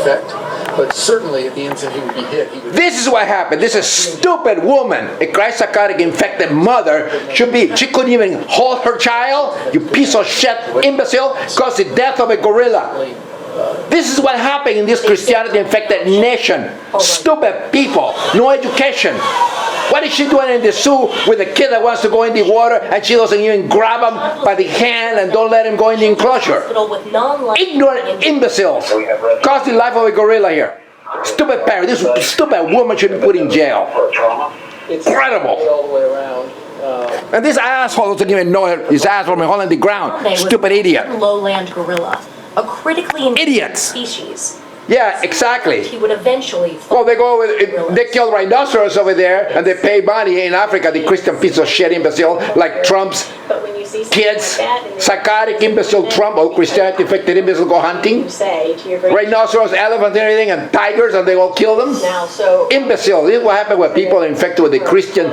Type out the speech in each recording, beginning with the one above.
effect. But certainly at the instant he would be hit, he would... This is what happened. This is a stupid woman, a ChristPsychotic infected mother, she couldn't even hold her child, you piece of shit imbecile, caused the death of a gorilla. This is what happened in this Christianity infected nation. Stupid people, no education. What is she doing in the zoo with a kid that wants to go in the water and she doesn't even grab him by the hand and don't let him go in the enclosure? Ignorant imbeciles cost the life of a gorilla here. Stupid parent. This stupid woman should be put in jail. Incredible. And this asshole doesn't even know his ass from a hole in the ground. Stupid idiot. Lowland gorilla, a critically endangered Idiots. species. Yeah, exactly. He would eventually. Well, they kill rhinoceros over there, and they pay money in Africa, the Christian piece of shit imbecile, like Trump's kids, psychotic imbecile Trump, or Christianity infected imbecile go hunting. Rhinoceros, elephants, and everything, and tigers, and they all kill them. Imbecile. This is what happened when people are infected with the Christian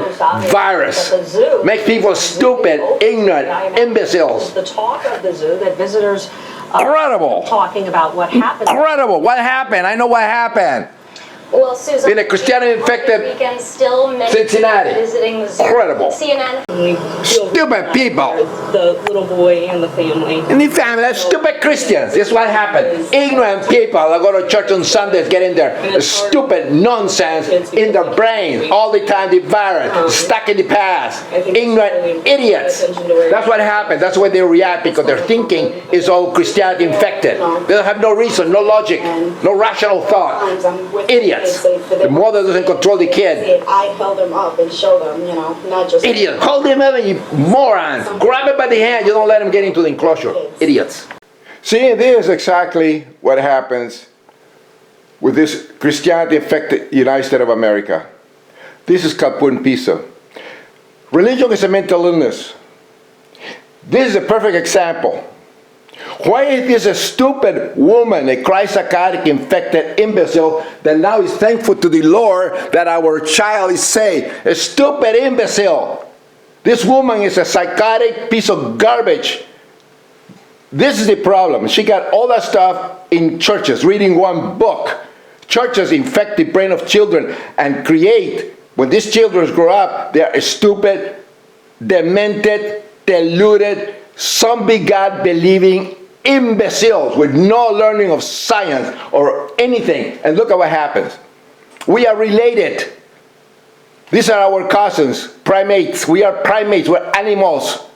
virus. Makes people stupid, ignorant, imbeciles. The talk of the zoo that visitors Incredible. Talking about what happened. Incredible. What happened? I know what happened. Well, Susan, in a Christianity infected weekend still many Cincinnati. visiting the zoo. Incredible. CNN. Stupid people. The little boy and the family. And the family, that's stupid Christians. This is what happened. Ignorant people that go to church on Sundays get in there. Stupid nonsense in their brain all the time. The virus stuck in the past. Ignorant idiots. That's what happened. That's why they react, because their thinking is all Christianity infected. They don't have no reason, no logic, no rational thought. Idiots. The mother doesn't control the kid. I held him up and showed him, not just... Idiot. Hold him up, you moron. Grab him by the hand. You don't let him get into the enclosure. Idiots. See, this is exactly what happens with this Christianity-affected United States of America. This is caput piso. Religion is a mental illness. This is a perfect example. Why is this a stupid woman, a ChristPsychotic infected imbecile, that now is thankful to the Lord that our child is saved? A stupid imbecile. This woman is a psychotic piece of garbage. This is the problem. She got all that stuff in churches, reading one book. Churches infect the brain of children and create, when these children grow up, they are stupid, demented, deluded, zombie God believing imbeciles with no learning of science or anything. And look at what happens. We are related. These are our cousins, primates. We are primates. We're animals.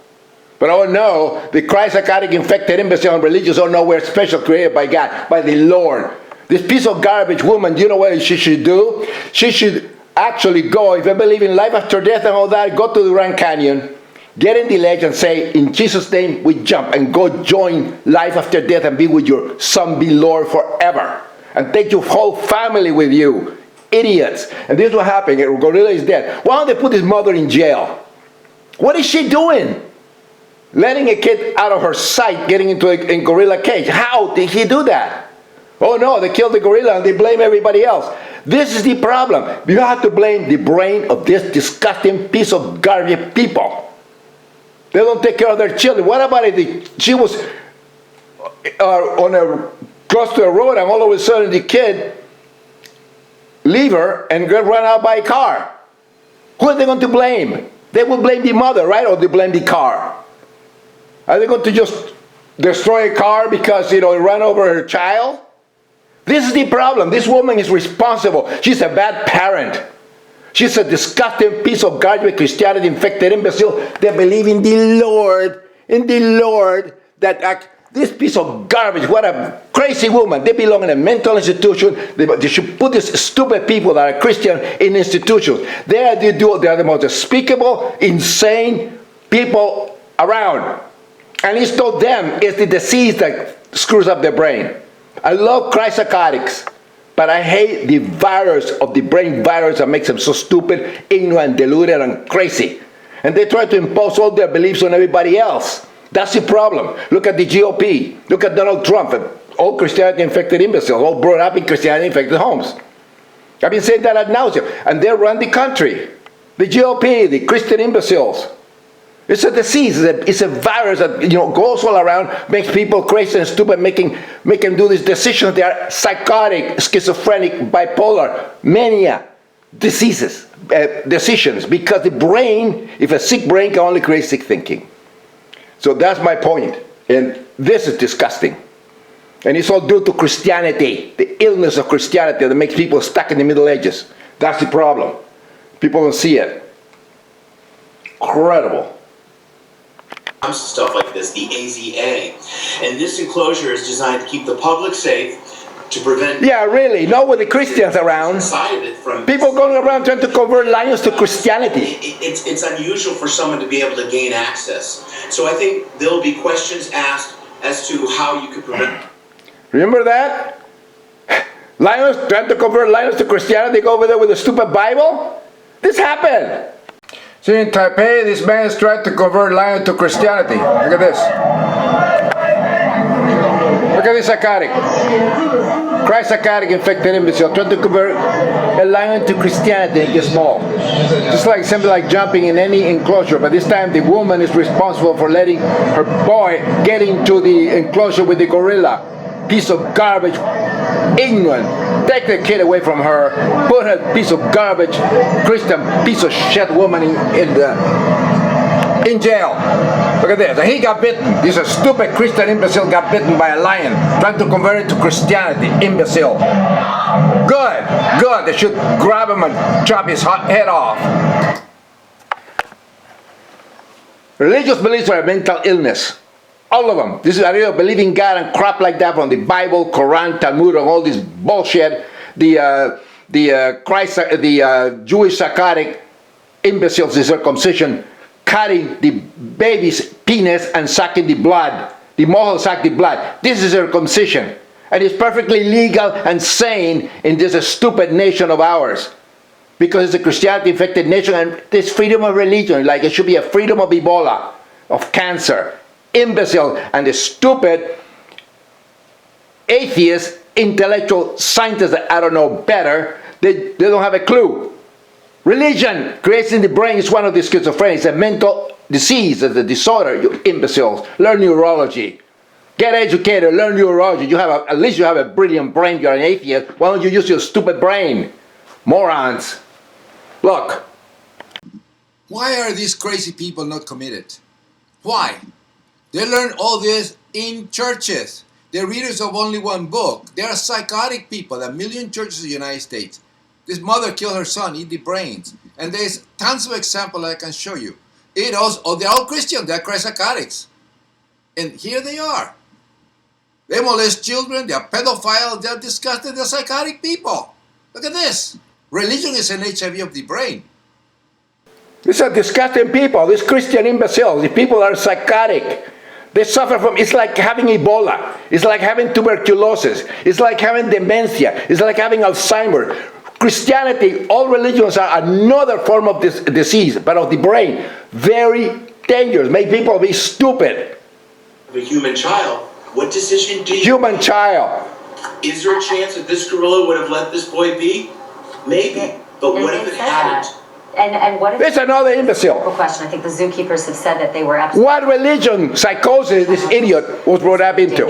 But oh no, the ChristPsychotic infected imbecile and religious don't know we're special, created by God, by the Lord. This piece of garbage woman, do you know what she should do? She should actually go, if you believe in life after death and all that, go to the Grand Canyon, get in the ledge and say, in Jesus' name we jump, and go join life after death and be with your zombie Lord forever. And take your whole family with you. Idiots. And this is what happened. A gorilla is dead. Why don't they put his mother in jail? What is she doing? Letting a kid out of her sight, getting into a gorilla cage. How did he do that? Oh no, they killed the gorilla and they blame everybody else. This is the problem. You have to blame the brain of this disgusting piece of garbage people. They don't take care of their children. What about if she was close to a road and all of a sudden the kid leave her and get run out by a car? Who are they going to blame? They will blame the mother, right? Or they blame the car? Are they going to just destroy a car because, it ran over her child? This is the problem. This woman is responsible. She's a bad parent. She's a disgusting piece of garbage, Christianity infected imbecile that believe in the Lord, that this piece of garbage, what a crazy woman. They belong in a mental institution. They should put these stupid people that are Christian in institutions. They are the most despicable, insane people around. And it's not them, it's the disease that screws up their brain. I love ChristPsychotics, but I hate the virus of the brain virus that makes them so stupid, ignorant, deluded, and crazy. And they try to impose all their beliefs on everybody else. That's the problem. Look at the GOP. Look at Donald Trump. All Christianity-infected imbeciles, all brought up in Christianity-infected homes. I've been saying that ad nauseum. And they run the country. The GOP, the Christian imbeciles. It's a disease. It's a virus that goes all around, makes people crazy and stupid, make them do these decisions. They are psychotic, schizophrenic, bipolar, mania, diseases, decisions. Because the brain, if a sick brain can only create sick thinking. So that's my point. And this is disgusting. And it's all due to Christianity, the illness of Christianity that makes people stuck in the Middle Ages. That's the problem. People don't see it. Incredible. Stuff like this, the AZA. And this enclosure is designed to keep the public safe, to prevent... Yeah, really. Not with the Christians around. People going around trying to convert lions to Christianity. It's unusual for someone to be able to gain access. So I think there'll be questions asked as to how you could prevent... Remember that? Lions trying to convert lions to Christianity, go over there with a stupid Bible? This happened. See, in Taipei, this man is trying to convert lion to Christianity. Look at this. Look at this psychotic. ChristPsychotic infected imbecile trying to convert a lion to Christianity and get small. Just like something like jumping in any enclosure, but this time the woman is responsible for letting her boy get into the enclosure with the gorilla. Piece of garbage, ignorant. Take the kid away from her, put her piece of garbage, Christian piece of shit woman in jail. Look at this. And he got bitten. This is a stupid Christian imbecile got bitten by a lion, trying to convert it to Christianity. Imbecile. Good. Good. They should grab him and chop his head off. Religious beliefs are a mental illness. All of them. This is a believing God and crap like that from the Bible, Quran, Talmud, and all this bullshit. The Jewish psychotic imbeciles, the circumcision, cutting the baby's penis and sucking the blood. The mohel suck the blood. This is circumcision. And it's perfectly legal and sane in this stupid nation of ours. Because it's a Christianity-infected nation and there's freedom of religion. Like it should be a freedom of Ebola, of cancer. Imbecile and the stupid atheist intellectual scientists that I don't know better, they don't have a clue. Religion creates in the brain is one of the schizophrenia. It's a mental disease, it's a disorder, you imbeciles. Learn neurology. Get educated, learn neurology. At least you have a brilliant brain, you're an atheist. Why don't you use your stupid brain? Morons. Look. Why are these crazy people not committed? Why? They learn all this in churches. They're readers of only one book. They are psychotic people. 1 million churches in the United States. This mother killed her son, eat the brains. And there's tons of examples I can show you. They're all Christian, they're ChristPsychotics. And here they are. They molest children, they're pedophiles, they're disgusting, they're psychotic people. Look at this. Religion is an HIV of the brain. These are disgusting people, these Christian imbeciles. The people are psychotic. They suffer from, it's like having Ebola. It's like having tuberculosis. It's like having dementia. It's like having Alzheimer's. Christianity, all religions are another form of this disease, but of the brain. Very dangerous. Make people be stupid. A human child, what decision do you... Human child. Is there a chance that this gorilla would have let this boy be? Maybe. But what if it hadn't? And what if... It's another imbecile. Question. I think the zookeepers have said that they were absolutely... What religion, psychosis, this idiot was brought up into?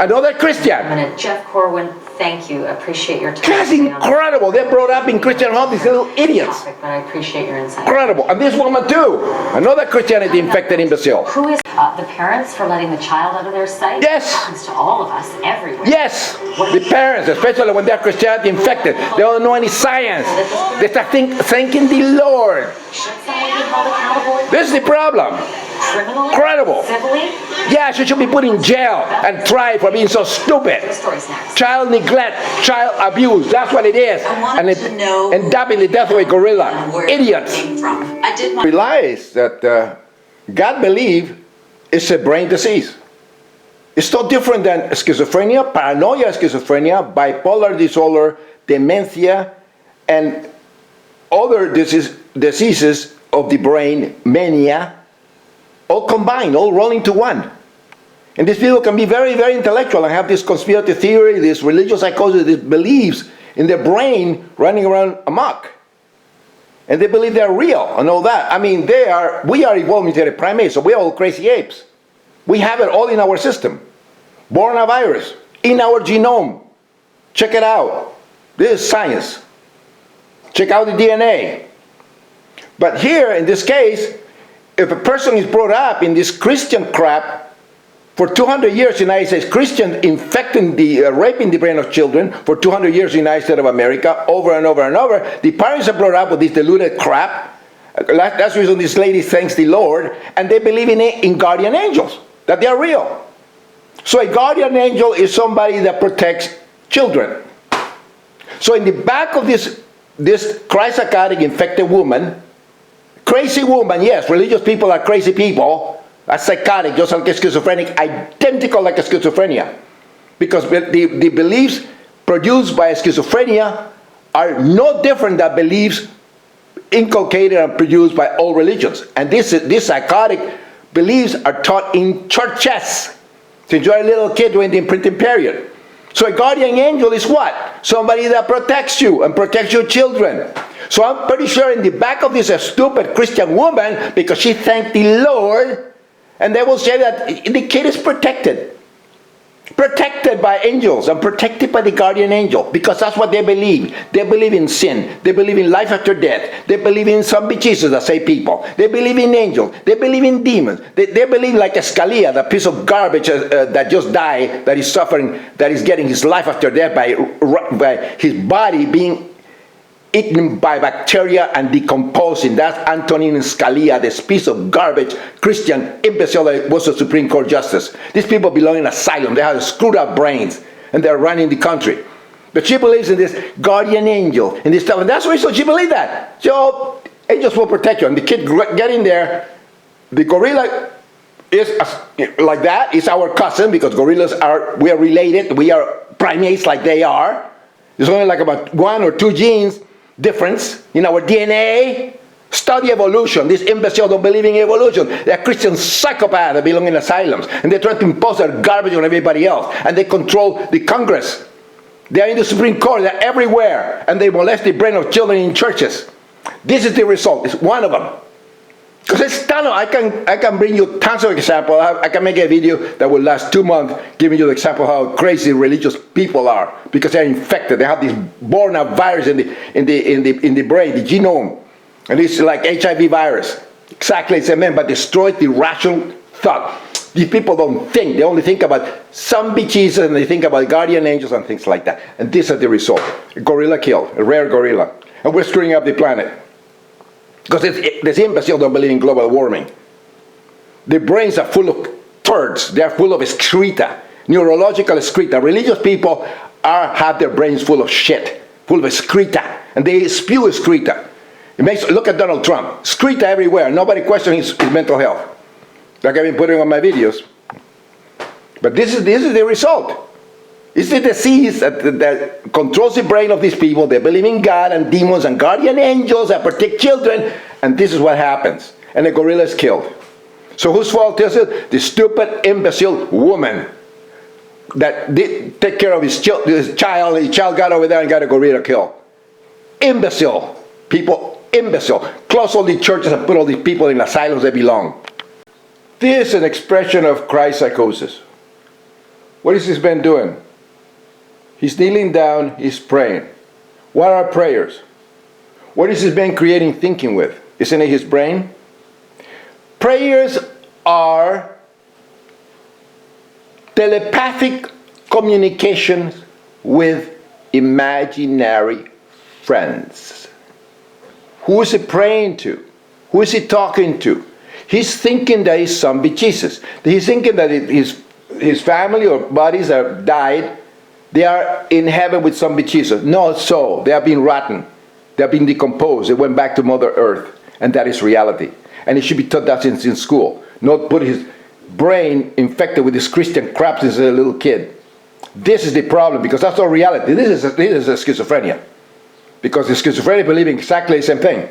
Another Christian. Jeff Corwin, thank you. Appreciate your time. That's incredible. They're brought up in Christian homes, these little idiots. But I appreciate your insight. Incredible. And this woman too. Another Christianity-infected imbecile. Who is the parents for letting the child out of their sight? Yes. It happens to all of us, everywhere. Yes. The parents, especially when they're Christianity-infected, they don't know any science. They start thanking the Lord. Should someone be held accountable? This is the problem. Criminally? Incredible. Civilly? Yeah, she should be put in jail and tried for being so stupid. The story's next. Child neglect, child abuse, that's what it is. And to know end up in the death of a gorilla. where Idiots. it came from. I did want Realize that God believe it's a brain disease. It's no different than schizophrenia, paranoia schizophrenia, bipolar disorder, dementia, and other diseases of the brain, mania, all combined, all roll into one. And these people can be very, very intellectual and have this conspiracy theory, this religious psychosis, these beliefs in their brain running around amok. And they believe they're real and all that. I mean, we are evolved military primates, so we're all crazy apes. We have it all in our system. Born a virus, in our genome. Check it out. This is science. Check out the DNA. But here, in this case, if a person is brought up in this Christian crap, for 200 years in the United States, Christians infecting raping the brain of children for 200 years in the United States of America, over and over and over. The parents are brought up with this deluded crap. That's the reason this lady thanks the Lord, and they believe in guardian angels, that they are real. So a guardian angel is somebody that protects children. So in the back of this ChristPsychotic infected woman, crazy woman, yes, religious people are crazy people, are psychotic, just like a schizophrenic, identical like a schizophrenia. Because the beliefs produced by a schizophrenia are no different than beliefs inculcated and produced by all religions. And these psychotic beliefs are taught in churches since you're a little kid during the imprinting period. So a guardian angel is what? Somebody that protects you and protects your children. So I'm pretty sure in the back of this stupid Christian woman, because she thanked the Lord, and they will say that the kid is protected. Protected by angels and protected by the guardian angel, because that's what they believe. They believe in sin. They believe in life after death. They believe in some bitches that say people. They believe in angels. They believe in demons. They believe like a Scalia, the piece of garbage that just died, that is suffering, that is getting his life after death by his body being eaten by bacteria and decomposing. That's Antonin Scalia, this piece of garbage Christian imbecile that was a Supreme Court justice. These people belong in asylum. They have screwed up brains and they're running the country. But she believes in this guardian angel and this stuff, and that's the reason she believes that. So angels will protect you. And the kid getting there, the gorilla is like that. It's our cousin, because gorillas we are related. We are primates like they are. There's only like about 1 or 2 genes difference in our DNA. Study evolution. These imbeciles don't believe in evolution. They're Christian psychopaths that belong in asylums, and they try to impose their garbage on everybody else, and they control the Congress. They are in the Supreme Court. They're everywhere, and they molest the brain of children in churches. This is the result. It's one of them. Because it's ton of, I can bring you tons of examples. I can make a video that will last 2 months giving you the example of how crazy religious people are, because they're infected. They have this born out virus in the brain, the genome, and it's like HIV virus. Exactly the same, but destroys the rational thought. These people don't think. They only think about some bitches, and they think about guardian angels and things like that. And this is the result: a gorilla killed, a rare gorilla, and we're screwing up the planet. Because these imbeciles don't believe in global warming. Their brains are full of turds. They are full of excreta, neurological excreta. Religious people have their brains full of shit, full of excreta, and they spew excreta. Look at Donald Trump, excreta everywhere. Nobody questions his mental health, like I've been putting on my videos. But this is the result. It's the disease that controls the brain of these people. They believe in God and demons and guardian angels that protect children. And this is what happens. And the gorilla is killed. So whose fault is it? The stupid, imbecile woman that did take care of his child. His child got over there and got a gorilla killed. Imbecile. People, imbecile. Close all the churches and put all these people in asylums they belong. This is an expression of Christ psychosis. What is this man doing? He's kneeling down, he's praying. What are prayers? What is this man creating thinking with? Isn't it his brain? Prayers are telepathic communications with imaginary friends. Who is he praying to? Who is he talking to? He's thinking that he's zombie Jesus. He's thinking that his family or bodies that have died, they are in heaven with zombie Jesus. No, so they have been rotten. They have been decomposed. They went back to Mother Earth. And that is reality. And it should be taught that in school. Not put his brain infected with this Christian crap since a little kid. This is the problem, because that's not reality. This is a schizophrenia. Because the schizophrenic believe exactly the same thing.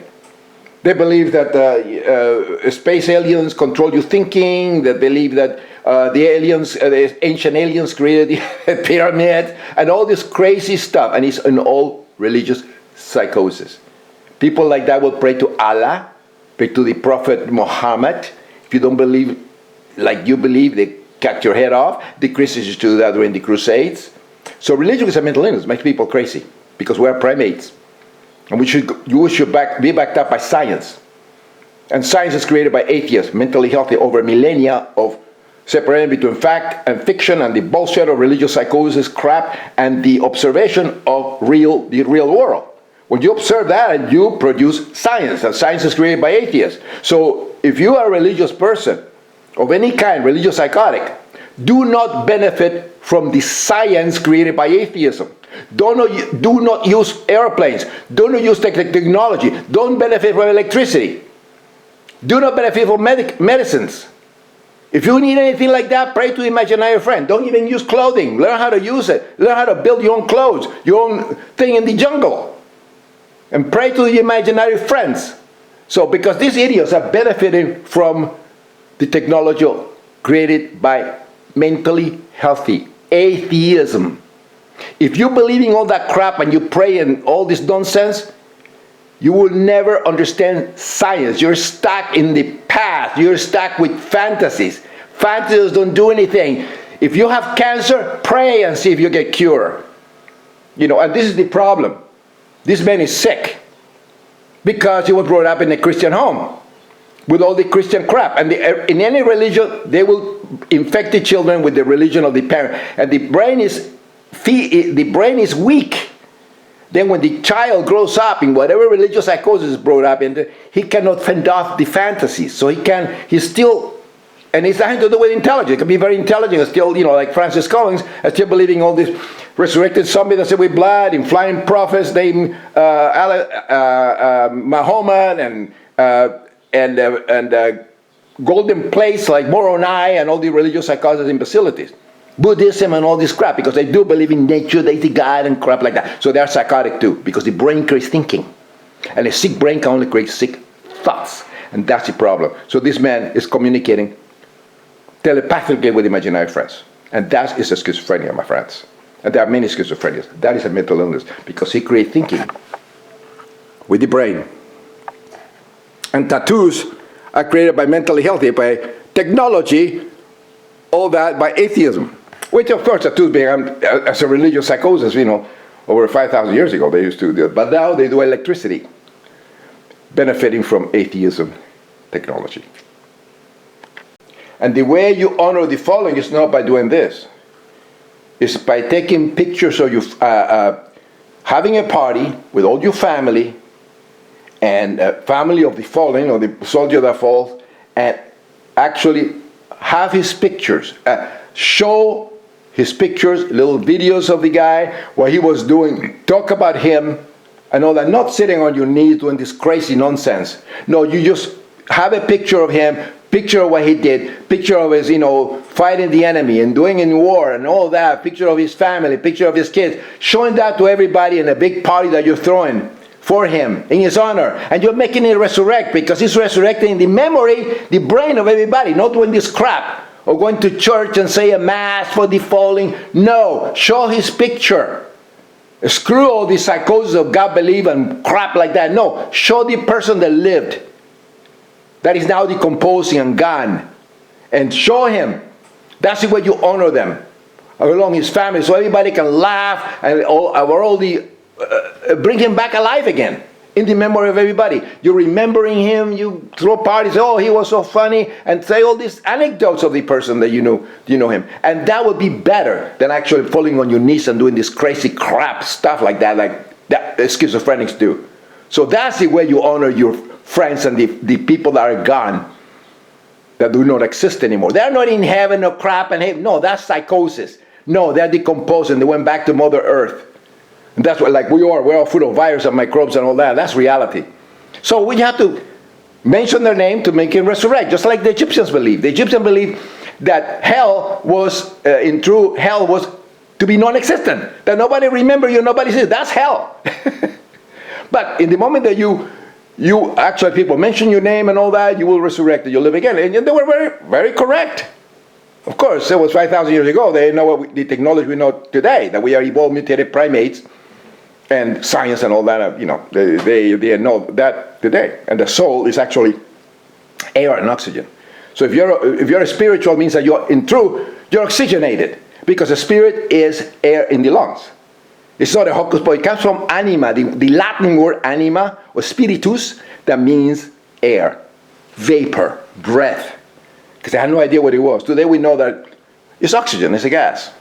They believe that space aliens control your thinking. They believe that the ancient aliens created the pyramid and all this crazy stuff. And it's an all religious psychosis. People like that will pray to Allah, pray to the Prophet Muhammad. If you don't believe like you believe, they cut your head off. The Christians used to do that during the Crusades. So religion is a mental illness, makes people crazy, because we are primates. And we should be backed up by science. And science is created by atheists, mentally healthy, over millennia of separating between fact and fiction and the bullshit of religious psychosis crap and the observation of the real world. When you observe that, and you produce science, and science is created by atheists. So if you are a religious person of any kind, religious psychotic, do not benefit from the science created by atheism. Do not use airplanes. Do not use technology. Don't benefit from electricity. Do not benefit from medicines. If you need anything like that, pray to the imaginary friend. Don't even use clothing. Learn how to use it. Learn how to build your own clothes, your own thing in the jungle. And pray to the imaginary friends. So, because these idiots are benefiting from the technology created by mentally healthy atheism. If you believe in all that crap and you pray and all this nonsense, you will never understand science. You're stuck in the past. You're stuck with fantasies. Fantasies don't do anything. If you have cancer, pray and see if you get cured. And this is the problem. This man is sick because he was brought up in a Christian home with all the Christian crap. And in any religion, they will infect the children with the religion of the parent. And the brain is weak. Then when the child grows up in whatever religious psychosis is brought up into, he cannot fend off the fantasies. So he's still, and it's nothing to do with intelligence. He can be very intelligent and still, like Francis Collins, and still believing all this resurrected zombies that say with blood, and flying prophets named Muhammad, and golden plates like Moroni, and all the religious psychosis imbecilities. Buddhism and all this crap, because they do believe in nature, they see God and crap like that. So they are psychotic too, because the brain creates thinking. And a sick brain can only create sick thoughts. And that's the problem. So this man is communicating telepathically with imaginary friends. And that is a schizophrenia, my friends. And there are many schizophrenias. That is a mental illness, because he creates thinking with the brain. And tattoos are created by mentally healthy, by technology, all that by atheism. Which, of course, tattoos began as a religious psychosis, over 5,000 years ago they used to do it. But now they do electricity, benefiting from atheism technology. And the way you honor the fallen is not by doing this. It's by taking pictures of you, having a party with all your family, and family of the fallen, or the soldier that falls, and actually have his pictures, show his pictures, little videos of the guy, what he was doing, talk about him, and all that, not sitting on your knees doing this crazy nonsense. No, you just have a picture of him, picture of what he did, picture of his, fighting the enemy and doing in war and all that, picture of his family, picture of his kids, showing that to everybody in a big party that you're throwing for him, in his honor. And you're making it resurrect, because he's resurrecting the memory, the brain of everybody, not doing this crap, or going to church and say a mass for the falling. No, show his picture. Screw all the psychosis of God believe and crap like that. No, show the person that lived, that is now decomposing and gone, and show him. That's the way you honor them, along his family, so everybody can laugh and bring him back alive again in the memory of everybody. You're remembering him, you throw parties, oh, he was so funny, and say all these anecdotes of the person that you know him. And that would be better than actually falling on your knees and doing this crazy crap stuff like that schizophrenics do. So that's the way you honor your friends and the people that are gone, that do not exist anymore. They're not in heaven or crap and heaven. No, that's psychosis. No, they're decomposed and they went back to Mother Earth. And that's what, like we're all full of viruses and microbes and all that. That's reality. So we have to mention their name to make it resurrect, just like the Egyptians believed. The Egyptians believed that hell was, hell was to be non-existent. That nobody remember you, nobody says, that's hell. But in the moment that you actually, people mention your name and all that, you will resurrect and you'll live again. And they were very, very correct. Of course, it was 5,000 years ago. They know the technology we know today, that we are evolved mutated primates, and science and all that, they know that today. And the soul is actually air and oxygen. So if you're a spiritual, means that you're oxygenated, because the spirit is air in the lungs. It's not a hocus pocus. It comes from anima, the Latin word anima or spiritus, that means air, vapor, breath. Because I had no idea what it was. Today we know that it's oxygen, it's a gas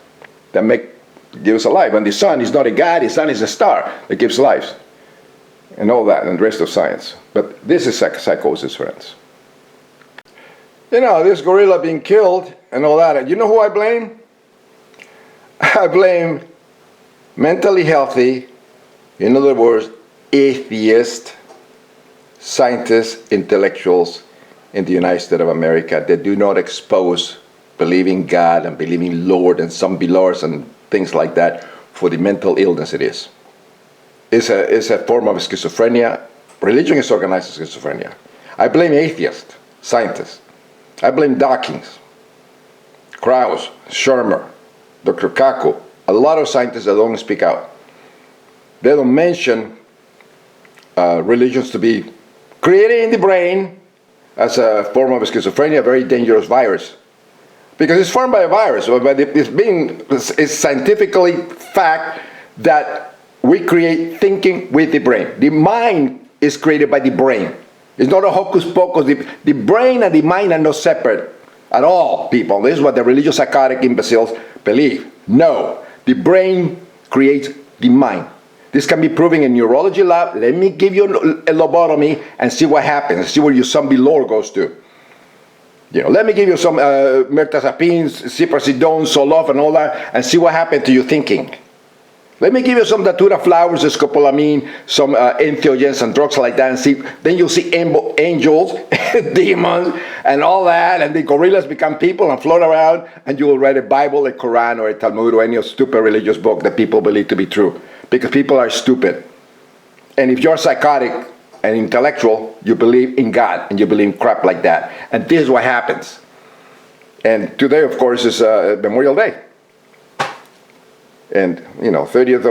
that gives us life. And the sun is not a god, the sun is a star that gives life. And all that, and the rest of science. But this is psychosis, friends. This gorilla being killed and all that. And you know who I blame? I blame mentally healthy, in other words, atheist, scientists, intellectuals in the United States of America that do not expose believing God and believing Lord and some believers and things like that for the mental illness it is. It's a form of schizophrenia. Religion is organized as schizophrenia. I blame atheists, scientists. I blame Dawkins, Krauss, Shermer, Dr. Kako, a lot of scientists that don't speak out. They don't mention religions to be created in the brain as a form of schizophrenia, a very dangerous virus. Because it's formed by a virus, but it's scientifically fact that we create thinking with the brain. The mind is created by the brain. It's not a hocus pocus. The brain and the mind are not separate at all, people. This is what the religious psychotic imbeciles believe. No, the brain creates the mind. This can be proven in neurology lab. Let me give you a lobotomy and see what happens. See where your zombie lore goes to. Let me give you some mirtazapine, ciprasidone, Zoloft, and all that, and see what happened to your thinking. Let me give you some datura flowers, scopolamine, some entheogens and drugs like that, and see. Then you'll see angels, demons, and all that, and the gorillas become people and float around, and you will read a Bible, a Quran, or a Talmud, or any stupid religious book that people believe to be true, because people are stupid. And if you're psychotic and intellectual, you believe in God, and you believe in crap like that. And this is what happens. And today, of course, is Memorial Day. And 30th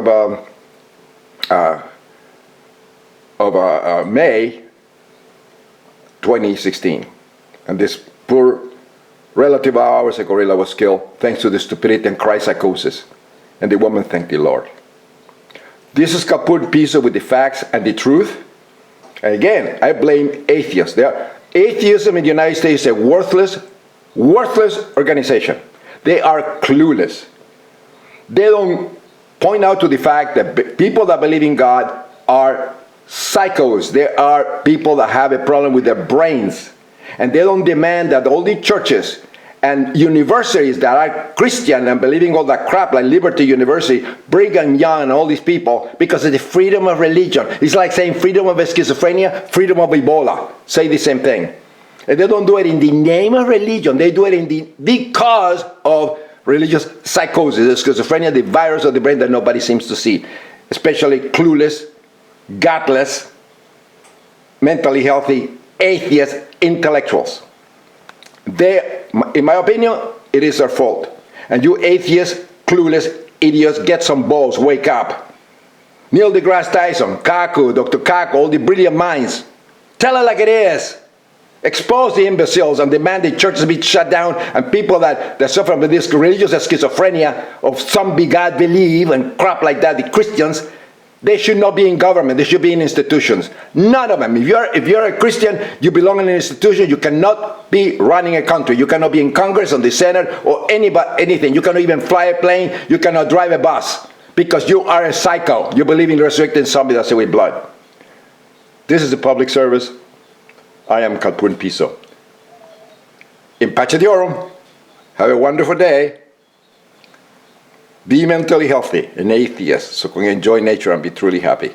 of May 2016, and this poor relative of ours, a gorilla, was killed thanks to the stupidity and cry psychosis, and the woman thanked the Lord. This is kaput piso with the facts and the truth. And again, I blame atheists. Atheism in the United States is a worthless organization. They are clueless. They don't point out to the fact that people that believe in God are psychos. They are people that have a problem with their brains. And they don't demand that all the churches and universities that are Christian and believing all that crap, like Liberty University, Brigham Young, and all these people, because of the freedom of religion. It's like saying freedom of schizophrenia, freedom of Ebola. Say the same thing. And they don't do it in the name of religion. They do it because of religious psychosis, schizophrenia, the virus of the brain that nobody seems to see. Especially clueless, godless, mentally healthy, atheist intellectuals. In my opinion, it is their fault. And you atheists, clueless idiots, get some balls, wake up. Neil deGrasse Tyson, Kaku, Dr. Kaku, all the brilliant minds. Tell it like it is. Expose the imbeciles and demand the churches be shut down, and people that suffer from this religious schizophrenia of some big God believe and crap like that, the Christians, they should not be in government. They should be in institutions. None of them. If you're a Christian, you belong in an institution. You cannot be running a country. You cannot be in Congress, on the Senate, or anything. You cannot even fly a plane. You cannot drive a bus, because you are a psycho. You believe in resurrecting zombies that say with blood. This is a public service. I am Calpun Piso. In Pace Diorum. Have a wonderful day. Be mentally healthy, an atheist, so you can enjoy nature and be truly happy.